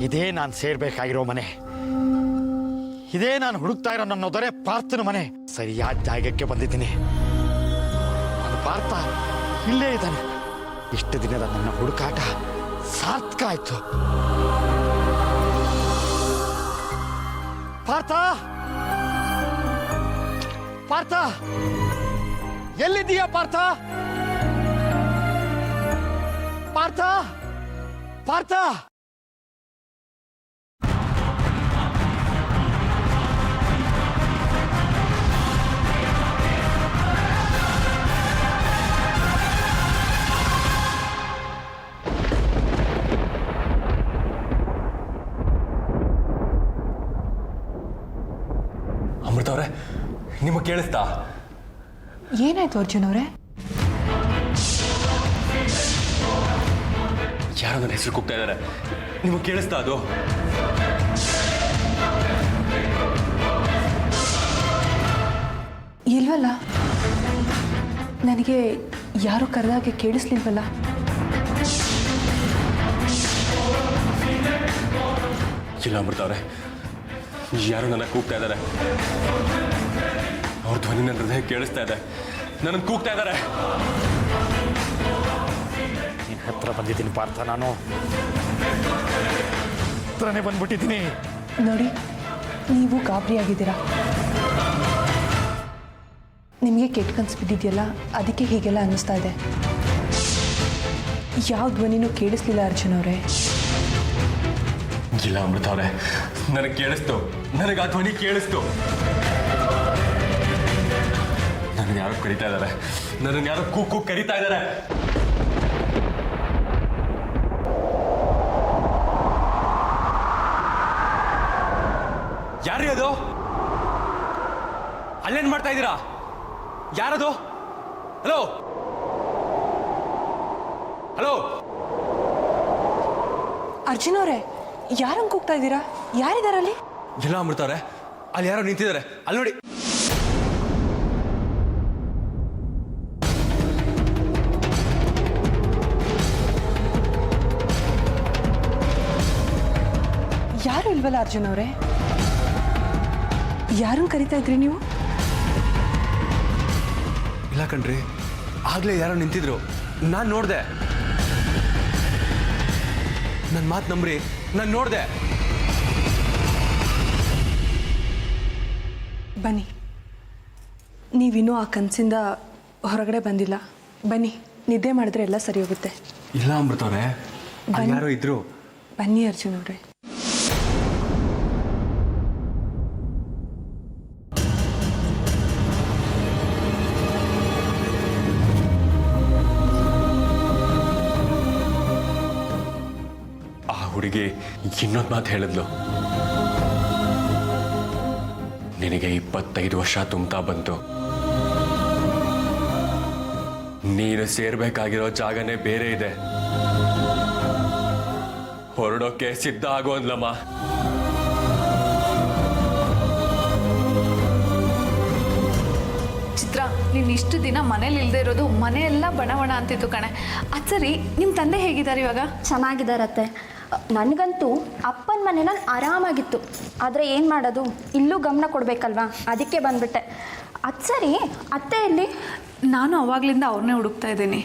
ಇದೇ ನಾನು ಸೇರ್ಬೇಕಾಗಿರೋ ಮನೆ, ಇದೇ ನಾನು ಹುಡುಕ್ತಾ ಇರೋ ನನ್ನ ದೊರೆ ಪಾರ್ಥನ ಮನೆ. ಸರಿಯಾದ ಜಾಗಕ್ಕೆ ಬಂದಿದ್ದೀನಿ. ನನ್ನ ಪಾರ್ಥ ಇಲ್ಲೇ ಇದ್ದಾನೆ. ಇಷ್ಟು ದಿನದ ನನ್ನ ಹುಡುಕಾಟ ಸಾರ್ಥಕ ಆಯ್ತು. ಪಾರ್ಥ, ಪಾರ್ಥ, ಎಲ್ಲಿದ್ದೀಯಾ ಪಾರ್ಥ? ಪಾರ್ಥ, ಪಾರ್ಥ. ಅಮೃತ ಅವರೇ, ನಿಮಗೆ ಕೇಳಿಸ್ತಾ? ಏನಾಯ್ತು ಅರ್ಜುನ್ ಅವರೇ? ಯಾರೋ ನನ್ನ ಹೆಸರು ಕೂಗ್ತಾ ಇದ್ದಾರೆ. ನಿಮಗೆ ಕೇಳಿಸ್ತಾ ಅದು? ಇಲ್ವಲ್ಲ, ನನಗೆ ಯಾರು ಕರೆದಾಗೆ ಕೇಳಿಸ್ಲಿಲ್ವಲ್ಲ. ಇಲ್ಲ ಅಮೃತ ಅವರೇ, ಯಾರು ನನ್ನ ಕೂಗ್ತಾ ಇದ್ದಾರೆ. ಅವ್ರ ಧ್ವನಿ ನನ್ನ ಹೃದಯ ಕೇಳಿಸ್ತಾ ಇದೆ. ನನ್ನ ಕೂಗ್ತಾ ಇದ್ದಾರೆ. ನಿನ್ನ ಹತ್ರ ಬಂದಿದ್ದೀನಿ ಪಾರ್ಥ. ನಾನು ಹತ್ರನೇ ಬಂದ್ಬಿಟ್ಟಿದ್ದೀನಿ. ನೋಡಿ, ನೀವು ಗಾಬರಿಯಾಗಿದ್ದೀರಾ. ನಿಮಗೆ ಕೆಟ್ಟ ಕನ್ಸು ಬಿದ್ದಿದೆಯಲ್ಲ, ಅದಕ್ಕೆ ಹೀಗೆಲ್ಲ ಅನ್ನಿಸ್ತಾ ಇದೆ. ಯಾವ ಧ್ವನಿನೂ ಕೇಳಿಸ್ಲಿಲ್ಲ ಅರ್ಜುನ್ ಅವರೇ. ಇಲ್ಲ ಅಮೃತ ಅವರೇ, ನನಗೆ ಕೇಳಿಸ್ತು. ನನಗೆ ಆ ಧ್ವನಿ ಕೇಳಿಸ್ತು. ನನಗೆ ಯಾರೋ ಕರೀತಾ ಇದ್ದಾರೆ. ನನಗೆ ಯಾರೋ ಕೂಗ್ ಕರೀತಾ ಇದ್ದಾರೆ. ಯಾರೀ ಅದು? ಅಲ್ಲೇನ್ ಮಾಡ್ತಾ ಇದ್ದೀರಾ? ಯಾರದು? ಹಲೋ, ಹಲೋ ಅರ್ಜುನ್ ಅವರೇ, ಯಾರಂಗೆ ಕೂಗ್ತಾ ಇದ್ದೀರಾ? ಯಾರಿದಾರಲ್ಲಿ? ಇಲ್ಲ ಅಮೃತ ಅವರೇ, ಅಲ್ಲಿ ಯಾರೋ ನಿಂತಿದ್ದಾರೆ. ಅಲ್ಲಿ ನೋಡಿ. ಯಾರು ಇಲ್ವಲ್ಲ ಅರ್ಜುನ್ ಅವರೇ? ಯಾರನ್ನು ಕರಿತಾ ಇದ್ರಿ ನೀವು? ಇಲ್ಲ ಕಣ್ರಿ, ಆಗ್ಲೇ ಯಾರೋ ನಿಂತಿದ್ರು. ನಾನು ನೋಡ್ದೆ. ನನ್ನ ಮಾತು ನಂಬ್ರಿ, ನಾನು ನೋಡ್ದೆ. ಬನ್ನಿ, ನೀವಿನ್ನೂ ಆ ಕನಸಿಂದ ಹೊರಗಡೆ ಬಂದಿಲ್ಲ. ಬನ್ನಿ, ನಿದ್ದೆ ಮಾಡಿದ್ರೆ ಎಲ್ಲ ಸರಿ ಹೋಗುತ್ತೆ. ಇಲ್ಲ ಅಮೃತ ಅವರೇ, ಯಾರೋ ಇದ್ರು. ಬನ್ನಿ ಅರ್ಜುನ್ ಅವರೇ. ಹುಡುಗಿ ಇನ್ನೊಂದು ಮಾತು ಹೇಳಿದ್ಲು. ನಿನಗೆ 25 ವರ್ಷ ತುಂಬ್ತಾ ಬಂತು. ನೀನು ಸೇರ್ಬೇಕಾಗಿರೋ ಜಾಗನೇ ಬೇರೆ ಇದೆ. ಹೊರಡೋಕೆ ಸಿದ್ಧ ಆಗೋ ಅಂದ್ಲಮ್ಮ. ಚಿತ್ರ, ನೀನು ಇಷ್ಟು ದಿನ ಮನೇಲಿ ಇಲ್ಲದೆ ಇರೋದು ಮನೆಯೆಲ್ಲ ಬಣವಣ ಅಂತಿತ್ತು ಕಣೆ. ಅದು ಸರಿ, ನಿಮ್ಮ ತಂದೆ ಹೇಗಿದ್ದಾರೆ ಇವಾಗ? ಚೆನ್ನಾಗಿದ್ದಾರತ್ತೆ. ನನಗಂತೂ ಅಪ್ಪನ ಮನೆಯಲ್ಲಿ ಆರಾಮಾಗಿತ್ತು. ಆದರೆ ಏನು ಮಾಡೋದು, ಇಲ್ಲೂ ಗಮನ ಕೊಡಬೇಕಲ್ವಾ, ಅದಕ್ಕೆ ಬಂದ್ಬಿಟ್ಟೆ. ಅದು ಸರಿ, ಅತ್ತೆ ಎಲ್ಲಿ? ನಾನು ಅವಾಗ್ಲಿಂದ ಅವ್ರನ್ನೇ ಹುಡುಕ್ತಾ ಇದ್ದೀನಿ.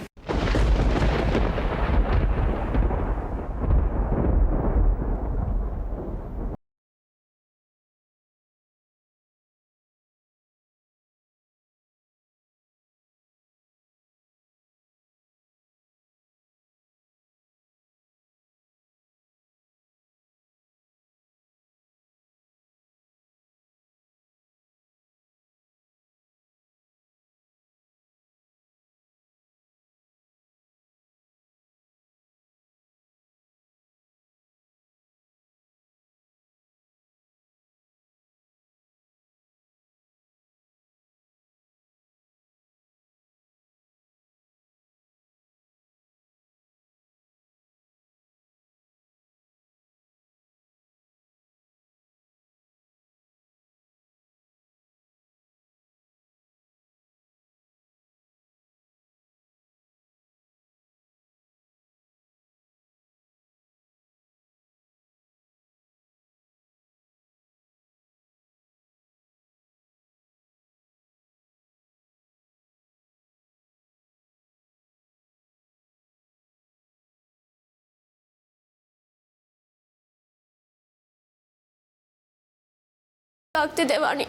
ಆಗ್ತಿದೆ ವಾಣಿ.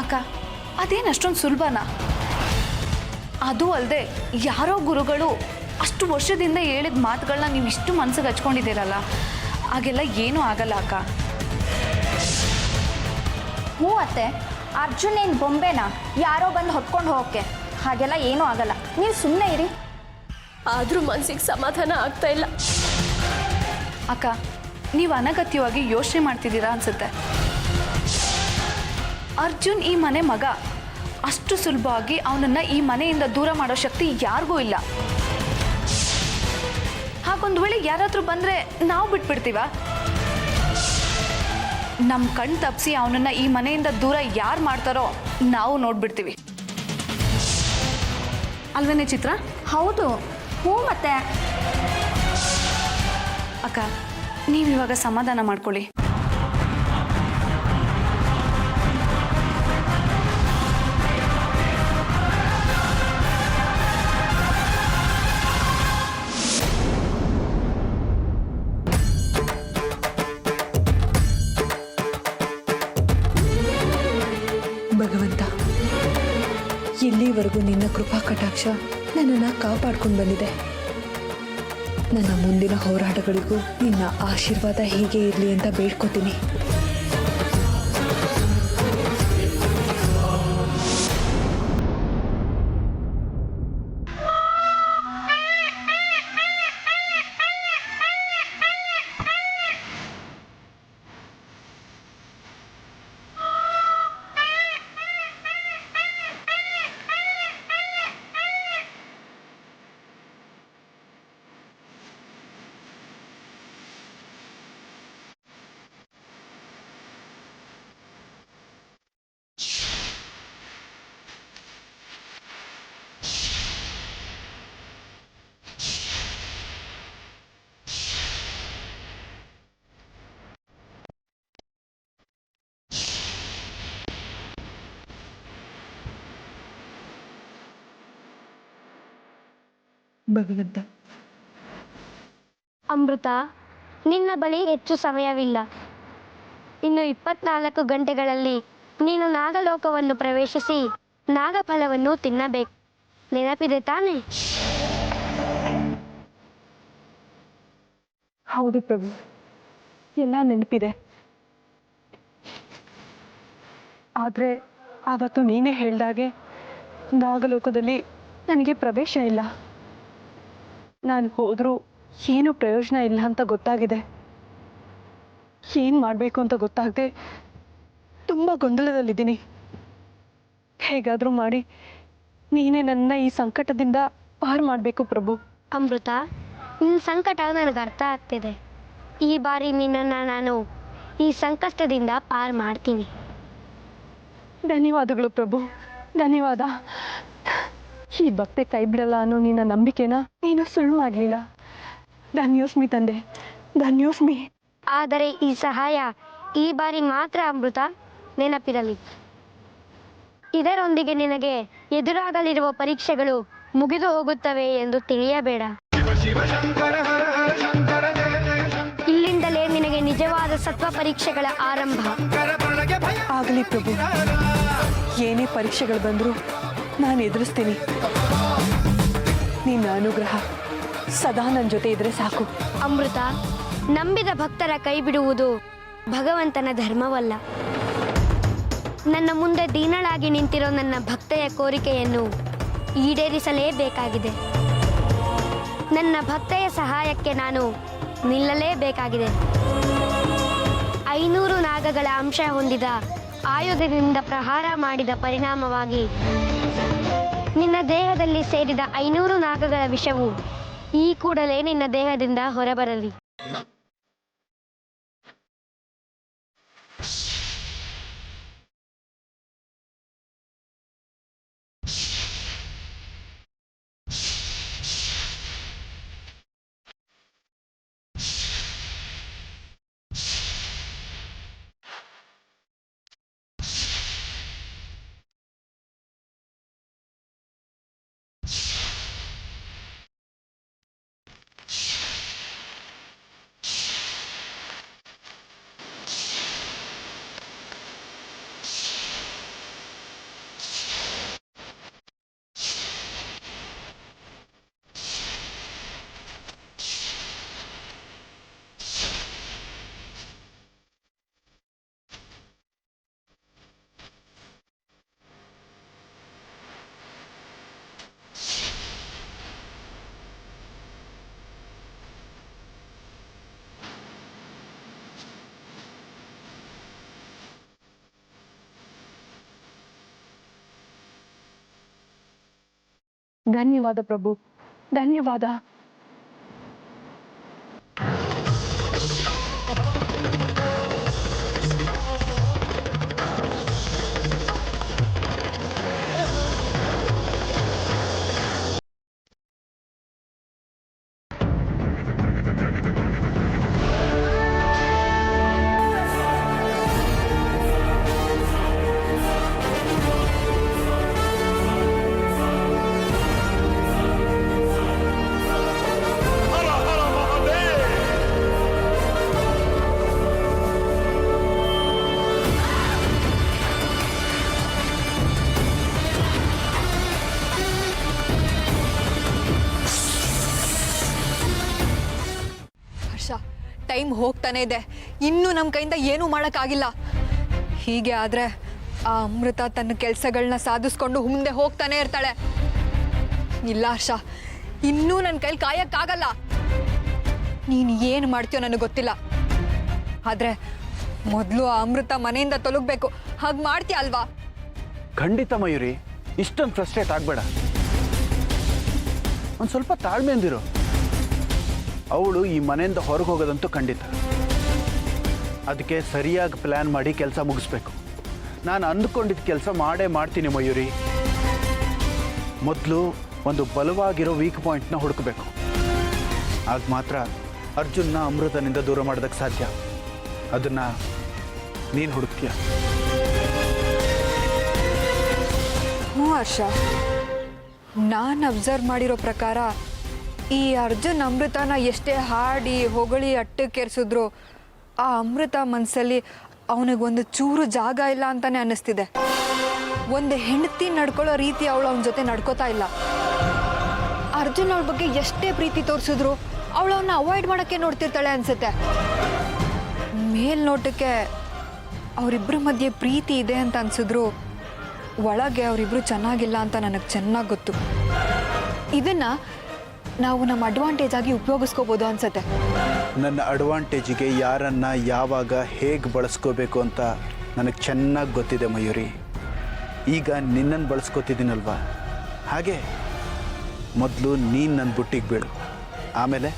ಅಕ್ಕ ಅದೇನು ಅಷ್ಟೊಂದು ಸುಲಭನಾ? ಅದು ಅಲ್ಲದೆ ಯಾರೋ ಗುರುಗಳು ಅಷ್ಟು ವರ್ಷದಿಂದ ಹೇಳಿದ ಮಾತುಗಳನ್ನ ನೀವು ಇಷ್ಟು ಮನಸ್ಸಿಗೆ ಹಚ್ಕೊಂಡಿದ್ದೀರಲ್ಲ, ಹಾಗೆಲ್ಲ ಏನೂ ಆಗಲ್ಲ ಅಕ್ಕ. ಹ್ಞೂ ಅತ್ತೆ, ಅರ್ಜುನ್ ಏನು ಬೊಂಬೆನಾ ಯಾರೋ ಬಂದು ಹೊತ್ಕೊಂಡು ಹೋಗೋಕ್ಕೆ? ಹಾಗೆಲ್ಲ ಏನೂ ಆಗಲ್ಲ, ನೀವು ಸುಮ್ಮನೆ ಇರಿ. ಆದರೂ ಮನಸ್ಸಿಗೆ ಸಮಾಧಾನ ಆಗ್ತಾ ಇಲ್ಲ. ಅಕ್ಕ ನೀವು ಅನಗತ್ಯವಾಗಿ ಯೋಚನೆ ಮಾಡ್ತಿದ್ದೀರಾ ಅನ್ಸುತ್ತೆ. ಅರ್ಜುನ್ ಈ ಮನೆ ಮಗ, ಅಷ್ಟು ಸುಲಭವಾಗಿ ಅವನನ್ನು ಈ ಮನೆಯಿಂದ ದೂರ ಮಾಡೋ ಶಕ್ತಿ ಯಾರಿಗೂ ಇಲ್ಲ. ಹಾಗೊಂದು ವೇಳೆ ಯಾರಾದರೂ ಬಂದರೆ ನಾವು ಬಿಟ್ಬಿಡ್ತೀವ? ನಮ್ಮ ಕಣ್ ತಪ್ಪಿಸಿ ಅವನನ್ನು ಈ ಮನೆಯಿಂದ ದೂರ ಯಾರು ಮಾಡ್ತಾರೋ ನಾವು ನೋಡ್ಬಿಡ್ತೀವಿ ಅಲ್ವೇನೆ ಚಿತ್ರ? ಹೌದು, ಹ್ಞೂ ಮತ್ತೆ. ಅಕ್ಕ ನೀವಿವಾಗ ಸಮಾಧಾನ ಮಾಡ್ಕೊಳ್ಳಿ. ಭಗವಂತ, ಇಲ್ಲಿವರೆಗೂ ನಿನ್ನ ಕೃಪಾ ಕಟಾಕ್ಷ ನನ್ನನ್ನು ಕಾಪಾಡ್ಕೊಂಡು ಬಂದಿದೆ. ನನ್ನ ಮುಂದಿನ ಹೋರಾಟಗಳಿಗೂ ನಿನ್ನ ಆಶೀರ್ವಾದ ಹೀಗೆ ಇರಲಿ ಅಂತ ಬೇಡ್ಕೋತೀನಿ. ಭಗವಂತ, ಅಮೃತ, ನಿನ್ನ ಬಳಿ ಹೆಚ್ಚು ಸಮಯವಿಲ್ಲ. ಇನ್ನು 24 ಗಂಟೆಗಳಲ್ಲಿ ನೀನು ನಾಗಲೋಕವನ್ನು ಪ್ರವೇಶಿಸಿ ನಾಗಫಲವನ್ನು ತಿನ್ನಬೇಕು. ನೆನಪಿದೆ ತಾನೆ? ಹೌದು ಪ್ರಭು, ಎಲ್ಲ ನೆನಪಿದೆ. ಆದರೆ ಆವತ್ತು ನೀನೇ ಹೇಳ್ದಾಗೆ ನಾಗಲೋಕದಲ್ಲಿ ನನಗೆ ಪ್ರವೇಶ ಇಲ್ಲ. ನಾನು ಹೋದರೂ ಏನೂ ಪ್ರಯೋಜನ ಇಲ್ಲ ಅಂತ ಗೊತ್ತಾಗಿದೆ. ಏನು ಮಾಡಬೇಕು ಅಂತ ಗೊತ್ತಾಗದೆ ತುಂಬ ಗೊಂದಲದಲ್ಲಿದ್ದೀನಿ. ಹೇಗಾದರೂ ಮಾಡಿ ನೀನೇ ನನ್ನ ಈ ಸಂಕಟದಿಂದ ಪಾರು ಮಾಡಬೇಕು ಪ್ರಭು. ಅಮೃತ, ನಿನ್ನ ಸಂಕಟ ನನಗೆ ಅರ್ಥ ಆಗ್ತಿದೆ. ಈ ಬಾರಿ ನಿನ್ನನ್ನು ನಾನು ಈ ಸಂಕಷ್ಟದಿಂದ ಪಾರು ಮಾಡ್ತೀನಿ. ಧನ್ಯವಾದಗಳು ಪ್ರಭು, ಧನ್ಯವಾದ. ಈ ಭಕ್ತಿ ಕೈ ಬಿಡಲ್ಲ ಅನ್ನೋ ನಿನ್ನ ನಂಬಿಕೆನ ನೀನು ಸುಳ್ಳು ಮಾಡಲಿಲ್ಲ. ಧನ್ಯೋಸ್ಮಿ ತಂದೆ, ಧನ್ಯೋಸ್ಮಿ. ಆದರೆ ಈ ಸಹಾಯ ಈ ಬಾರಿ ಮಾತ್ರ ಅಮೃತ, ನೆನಪಿರಲಿ. ಇದರೊಂದಿಗೆ ನಿನಗೆ ಎದುರಾಗಲಿರುವ ಪರೀಕ್ಷೆಗಳು ಮುಗಿದು ಹೋಗುತ್ತವೆ ಎಂದು ತಿಳಿಯಬೇಡ. ಇಲ್ಲಿಂದಲೇ ನಿನಗೆ ನಿಜವಾದ ಸತ್ವ ಪರೀಕ್ಷೆಗಳ ಆರಂಭ. ಆಗಲಿ ಪ್ರಭು, ಏನೇ ಪರೀಕ್ಷೆಗಳು ಬಂದರೂ ನಾನು ಎದುರಿಸ್ತೀನಿ. ನಿನ್ನ ಅನುಗ್ರಹ ಸದಾ ನನ್ನ ಜೊತೆ ಇದ್ರೆ ಸಾಕು. ಅಮೃತ, ನಂಬಿದ ಭಕ್ತರ ಕೈ ಬಿಡುವುದು ಭಗವಂತನ ಧರ್ಮವಲ್ಲ. ನನ್ನ ಮುಂದೆ ದೀನಳಾಗಿ ನಿಂತಿರೋ ನನ್ನ ಭಕ್ತೆಯ ಕೋರಿಕೆಯನ್ನು ಈಡೇರಿಸಲೇಬೇಕಾಗಿದೆ. ನನ್ನ ಭಕ್ತೆಯ ಸಹಾಯಕ್ಕೆ ನಾನು ನಿಲ್ಲಲೇಬೇಕಾಗಿದೆ. 500 ನಾಗಗಳ ಅಂಶ ಹೊಂದಿದ ಆಯುಧದಿಂದ ಪ್ರಹಾರ ಮಾಡಿದ ಪರಿಣಾಮವಾಗಿ ನಿನ್ನ ದೇಹದಲ್ಲಿ ಸೇರಿದ 500 ನಾಗಗಳ ವಿಷವು ಈ ಕೂಡಲೇ ನಿನ್ನ ದೇಹದಿಂದ ಹೊರಬರಲಿ. ಧನ್ಯವಾದ ಪ್ರಭು, ಧನ್ಯವಾದ. ಹರ್ಷ, ಟೈಮ್ ಹೋಗ್ತಾನೆ ಇದೆ. ಇನ್ನೂ ನಮ್ಮ ಕೈಯಿಂದ ಏನೂ ಮಾಡೋಕ್ಕಾಗಿಲ್ಲ. ಹೀಗೆ ಆದರೆ ಆ ಅಮೃತ ತನ್ನ ಕೆಲಸಗಳನ್ನ ಸಾಧಿಸ್ಕೊಂಡು ಮುಂದೆ ಹೋಗ್ತಾನೆ ಇರ್ತಾಳೆ. ಇಲ್ಲ ಹರ್ಷ, ಇನ್ನೂ ನನ್ನ ಕೈಲಿ ಕಾಯಕ್ಕಾಗಲ್ಲ. ನೀನು ಏನು ಮಾಡ್ತೀಯೋ ನನಗೆ ಗೊತ್ತಿಲ್ಲ. ಆದರೆ ಮೊದಲು ಆ ಅಮೃತ ಮನೆಯಿಂದ ತೊಲಗಬೇಕು. ಹಾಗೆ ಮಾಡ್ತೀಯ ಅಲ್ವಾ? ಖಂಡಿತ ಮಯೂರಿ, ಇಷ್ಟೊಂದು ಫ್ರಸ್ಟ್ರೇಟ್ ಆಗಬೇಡ. ಒಂದು ಸ್ವಲ್ಪ ತಾಳ್ಮೆಯಿಂದಿರು. ಅವಳು ಈ ಮನೆಯಿಂದ ಹೊರಗೆ ಹೋಗೋದಂತೂ ಖಂಡಿತ. ಅದಕ್ಕೆ ಸರಿಯಾಗಿ ಪ್ಲ್ಯಾನ್ ಮಾಡಿ ಕೆಲಸ ಮುಗಿಸ್ಬೇಕು. ನಾನು ಅಂದುಕೊಂಡಿದ್ದ ಕೆಲಸ ಮಾಡೇ ಮಾಡ್ತೀನಿ ಮಯೂರಿ. ಮೊದಲು ಒಂದು ಬಲವಾಗಿರೋ ವೀಕ್ ಪಾಯಿಂಟ್ನ ಹುಡುಕಬೇಕು. ಆಗ ಮಾತ್ರ ಅರ್ಜುನ್ನ ಅಮೃತನಿಂದ ದೂರ ಮಾಡೋದಕ್ಕೆ ಸಾಧ್ಯ. ಅದನ್ನು ನೀನು ಹುಡುಕ್ತೀಯ. ಹ್ಞೂ ಹರ್ಷ, ನಾನು ಅಬ್ಸರ್ವ್ ಮಾಡಿರೋ ಪ್ರಕಾರ ಈ ಅರ್ಜುನ್ ಅಮೃತನ ಎಷ್ಟೇ ಹಾಡಿ ಹೊಗಳಿ ಅಟ್ಟಕ್ಕೇರಿಸಿದ್ರು ಆ ಅಮೃತ ಮನಸ್ಸಲ್ಲಿ ಅವನಿಗೊಂದು ಚೂರು ಜಾಗ ಇಲ್ಲ ಅಂತಾನೆ ಅನ್ನಿಸ್ತಿದೆ. ಒಂದು ಹೆಂಡತಿ ನಡ್ಕೊಳ್ಳೋ ರೀತಿ ಅವಳು ಅವನ ಜೊತೆ ನಡ್ಕೋತಾ ಇಲ್ಲ. ಅರ್ಜುನ್ ಅವಳ ಬಗ್ಗೆ ಎಷ್ಟೇ ಪ್ರೀತಿ ತೋರಿಸಿದ್ರು ಅವಳು ಅವನ್ನ ಅವಾಯ್ಡ್ ಮಾಡೋಕ್ಕೆ ನೋಡ್ತಿರ್ತಾಳೆ ಅನ್ಸುತ್ತೆ. ಮೇಲ್ನೋಟಕ್ಕೆ ಅವರಿಬ್ಬರ ಮಧ್ಯೆ ಪ್ರೀತಿ ಇದೆ ಅಂತ ಅನ್ಸಿದ್ರು ಒಳಗೆ ಅವರಿಬ್ರು ಚೆನ್ನಾಗಿಲ್ಲ ಅಂತ ನನಗೆ ಚೆನ್ನಾಗಿ ಗೊತ್ತು. ಇದನ್ನು ನಾವು ನಮ್ಮ ಅಡ್ವಾಂಟೇಜ್ ಆಗಿ ಉಪಯೋಗಿಸ್ಕೋಬೋದು ಅನ್ಸುತ್ತೆ. ನನ್ನ ಅಡ್ವಾಂಟೇಜಿಗೆ ಯಾರನ್ನ ಯಾವಾಗ ಹೇಗೆ ಬಳಸ್ಕೋಬೇಕು ಅಂತ ನನಗೆ ಚೆನ್ನಾಗಿ ಗೊತ್ತಿದೆ ಮಯೂರಿ. ಈಗ ನಿನ್ನನ್ನು ಬಳಸ್ಕೋತಿದ್ದೀನಲ್ವಾ, ಹಾಗೆ ಮೊದಲು ನೀನು ನನ್ನ ಬುಟ್ಟಿಗೆ ಬೀಳು, ಆಮೇಲೆ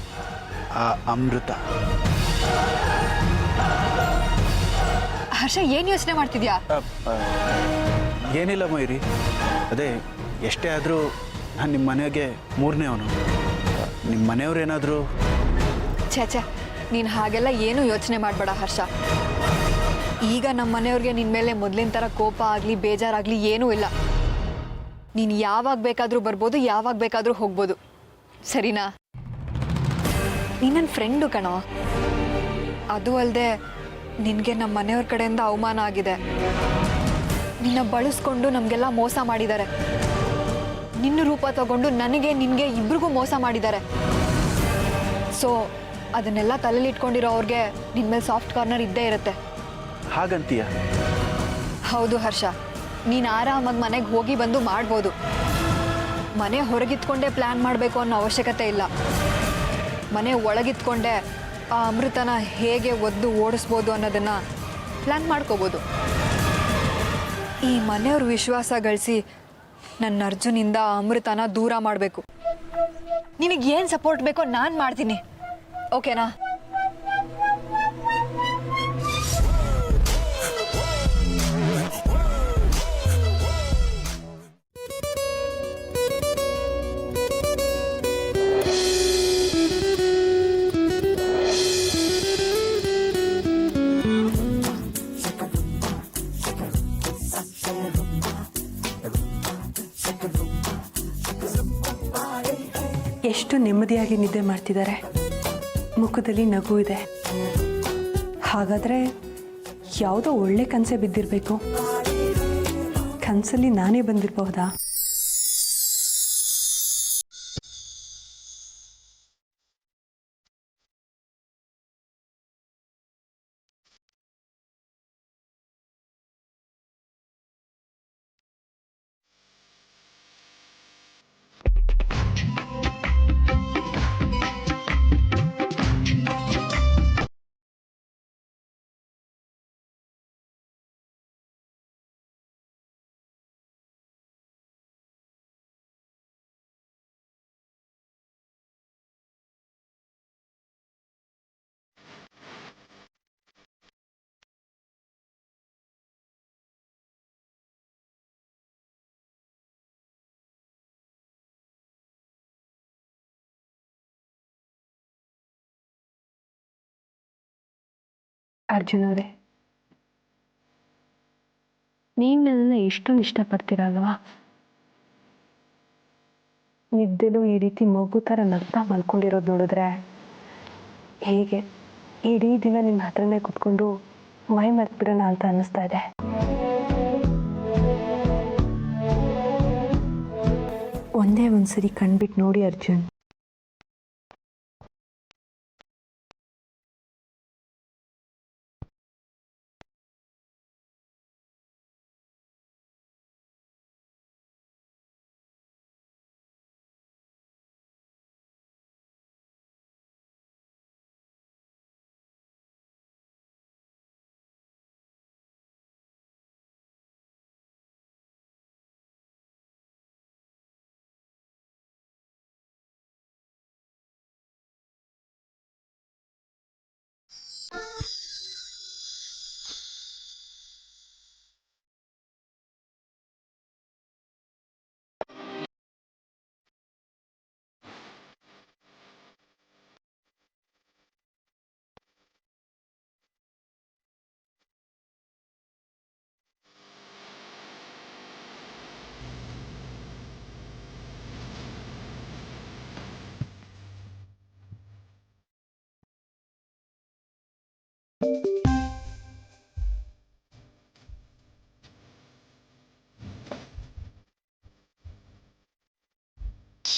ಆ ಅಮೃತ. ಹರ್ಷ, ಏನು ಯೋಚನೆ ಮಾಡ್ತಿದ್ಯಾ? ಏನಿಲ್ಲ ಮಯೂರಿ, ಅದೇ ಎಷ್ಟೇ ಆದರೂ ನಾನು ನಿಮ್ಮ ಮನೆಗೆ ಮೂರನೇ ಅವನು. ನಿಮ್ಮ ಮನೆಯವ್ರೇನಾದರೂ... ಛೇ, ನೀನು ಹಾಗೆಲ್ಲ ಏನೂ ಯೋಚನೆ ಮಾಡಬೇಡ ಹರ್ಷ. ಈಗ ನಮ್ಮ ಮನೆಯವ್ರಿಗೆ ನಿನ್ನ ಮೇಲೆ ಮೊದಲಿನ ಥರ ಕೋಪ ಆಗಲಿ ಬೇಜಾರಾಗಲಿ ಏನೂ ಇಲ್ಲ. ನೀನು ಯಾವಾಗ ಬೇಕಾದರೂ ಬರ್ಬೋದು, ಯಾವಾಗ ಬೇಕಾದರೂ ಹೋಗ್ಬೋದು, ಸರಿನಾ? ನೀನು ನನ್ನ ಫ್ರೆಂಡು ಕಣೋ. ಅದು ಅಲ್ಲದೆ ನಿನಗೆ ನಮ್ಮ ಮನೆಯವ್ರ ಕಡೆಯಿಂದ ಅವಮಾನ ಆಗಿದೆ. ನಿನ್ನ ಬಳಸ್ಕೊಂಡು ನಮಗೆಲ್ಲ ಮೋಸ ಮಾಡಿದ್ದಾರೆ. ನಿನ್ನ ರೂಪ ತಗೊಂಡು ನನಗೆ ನಿನಗೆ ಇಬ್ರಿಗೂ ಮೋಸ ಮಾಡಿದ್ದಾರೆ. ಸೊ ಅದನ್ನೆಲ್ಲ ತಲೆಯಲ್ಲಿ ಇಟ್ಕೊಂಡಿರೋ ಅವ್ರಿಗೆ ನಿನ್ನ ಮೇಲೆ ಸಾಫ್ಟ್ ಕಾರ್ನರ್ ಇದ್ದೇ ಇರುತ್ತೆ. ಹಾಗಂತೀಯ? ಹೌದು ಹರ್ಷ, ನೀನು ಆರಾಮಾಗಿ ಮನೆಗೆ ಹೋಗಿ ಬಂದು ಮಾಡ್ಬೋದು. ಮನೆ ಹೊರಗಿತ್ಕೊಂಡೇ ಪ್ಲ್ಯಾನ್ ಮಾಡಬೇಕು ಅನ್ನೋ ಅವಶ್ಯಕತೆ ಇಲ್ಲ. ಮನೆ ಒಳಗಿತ್ಕೊಂಡೆ ಆ ಅಮೃತನ ಹೇಗೆ ಒದ್ದು ಓಡಿಸ್ಬೋದು ಅನ್ನೋದನ್ನು ಪ್ಲ್ಯಾನ್ ಮಾಡ್ಕೋಬೋದು. ಈ ಮನೆಯವ್ರ ವಿಶ್ವಾಸ ಗಳಿಸಿ ನನ್ನ ಅರ್ಜುನಿಂದ ಅಮೃತನ ದೂರ ಮಾಡಬೇಕು. ನಿನಗೆ ಏನು ಸಪೋರ್ಟ್ ಬೇಕೋ ನಾನು ಮಾಡ್ತೀನಿ, ಓಕೆನಾ? ಎಷ್ಟು ನೆಮ್ಮದಿಯಾಗಿ ನಿದ್ದೆ ಮಾಡ್ತಿದ್ದಾರೆ. ಮುಖದಲ್ಲಿ ನಗು ಇದೆ. ಹಾಗಾದರೆ ಯಾವುದೋ ಒಳ್ಳೆ ಕನಸೇ ಬಿದ್ದಿರಬೇಕು. ಕನಸಲ್ಲಿ ನಾನೇ ಬಂದಿರಬಹುದಾ? ಅರ್ಜುನ್ ಅವರೇ, ನೀವು ನನ್ನನ್ನು ಎಷ್ಟೊಂದು ಇಷ್ಟಪಡ್ತೀರಲ್ವಾ? ನಿದ್ದೆಲು ಈ ರೀತಿ ಮಗು ಥರ ನಗ್ತಾ ಮಲ್ಕೊಂಡಿರೋದು ನೋಡಿದ್ರೆ ಹೇಗೆ ಇಡೀ ದಿನ ನಿಮ್ಮ ಹತ್ರನೇ ಕೂತ್ಕೊಂಡು ಮೈ ಮರೆತ್ಬಿಡೋಣ ಅಂತ ಅನ್ನಿಸ್ತಾ ಇದೆ. ಒಂದೇ ಒಂದ್ಸರಿ ಕಣ್ಬಿಟ್ಟು ನೋಡಿ ಅರ್ಜುನ್.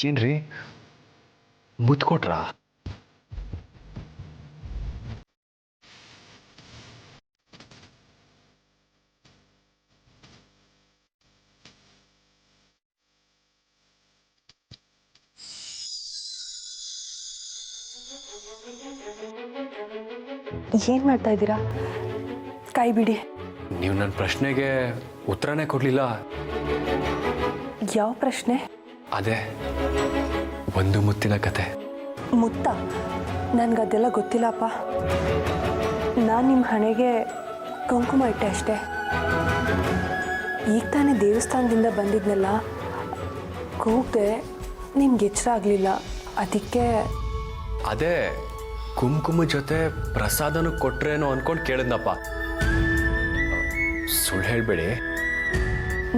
ಏನ್ರಿ ಮುತ್ತು ಕೊಟ್ರಾ? ಏನು ಮಾಡ್ತಾ ಇದ್ದೀರಾ? ಕೈ ಬಿಡಿ. ನೀವು ನನ್ನ ಪ್ರಶ್ನೆಗೆ ಉತ್ತರನೇ ಕೊಡಲಿಲ್ಲ. ಯಾವ ಪ್ರಶ್ನೆ? ಅದೇ ಒಂದು ಮುತ್ತಿನ ಕತೆ. ಮುತ್ತ? ನನಗದೆಲ್ಲ ಗೊತ್ತಿಲ್ಲಪ್ಪ. ನಾನು ನಿಮ್ಮ ಹಣೆಗೆ ಕುಂಕುಮ ಇಟ್ಟೆ ಅಷ್ಟೇ. ಈಗ ತಾನೇ ದೇವಸ್ಥಾನದಿಂದ ಬಂದಿದ್ನಲ್ಲ, ಕೂಗ್ದೆ ನಿಮ್ಗೆ ಎಚ್ಚರ ಆಗಲಿಲ್ಲ, ಅದಕ್ಕೆ. ಅದೇ ಕುಂಕುಮ ಜೊತೆ ಪ್ರಸಾದನೂ ಕೊಟ್ರೇನೋ ಅನ್ಕೊಂಡು ಕೇಳಿದ್ನಪ್ಪ. ಸುಳ್ಳು ಹೇಳಬೇಡಿ.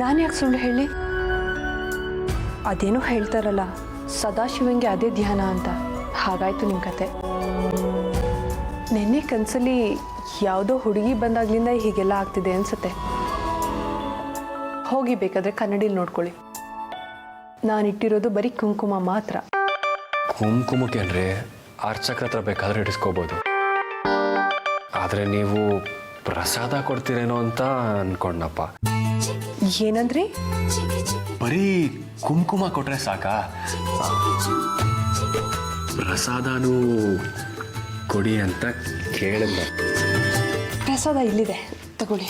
ನಾನು ಯಾಕೆ ಸುಳ್ಳು ಹೇಳಿ? ಅದೇನೋ ಹೇಳ್ತಾರಲ್ಲ, ಸದಾಶಿವಂಗೆ ಅದೇ ಧ್ಯಾನ ಅಂತ. ಹಾಗಾಯ್ತು ನಿಮ್ಮ ಕತೆ. ನೆನ್ನೆ ಕನಸಲ್ಲಿ ಯಾವುದೋ ಹುಡುಗಿ ಬಂದಾಗ್ಲಿಂದ ಹೀಗೆಲ್ಲ ಆಗ್ತಿದೆ ಅನ್ಸುತ್ತೆ. ಹೋಗಿ ಬೇಕಾದ್ರೆ ಕನ್ನಡಿಲಿ ನೋಡ್ಕೊಳ್ಳಿ. ನಾನಿಟ್ಟಿರೋದು ಬರೀ ಕುಂಕುಮ ಮಾತ್ರ. ಕುಂಕುಮಕ್ಕೇನ್ರಿ ಅರ್ಚಕ್ರ ಹತ್ರ ಬೇಕಾದ್ರೆ ಇಡಿಸ್ಕೋಬೋದು. ಆದರೆ ನೀವು ಪ್ರಸಾದ ಕೊಡ್ತೀರೇನೋ ಅಂತ ಅನ್ಕೊಂಡಪ್ಪ. ಏನಂದ್ರಿ? ಬರೀ ಕುಂಕುಮ ಕೊಟ್ರೆ ಸಾಕಾ? ಪ್ರಸಾದನೂ ಕೊಡಿ ಅಂತ ಕೇಳಿದ್ದೆ. ಪ್ರಸಾದ ಇಲ್ಲಿದೆ, ತಗೊಳ್ಳಿ.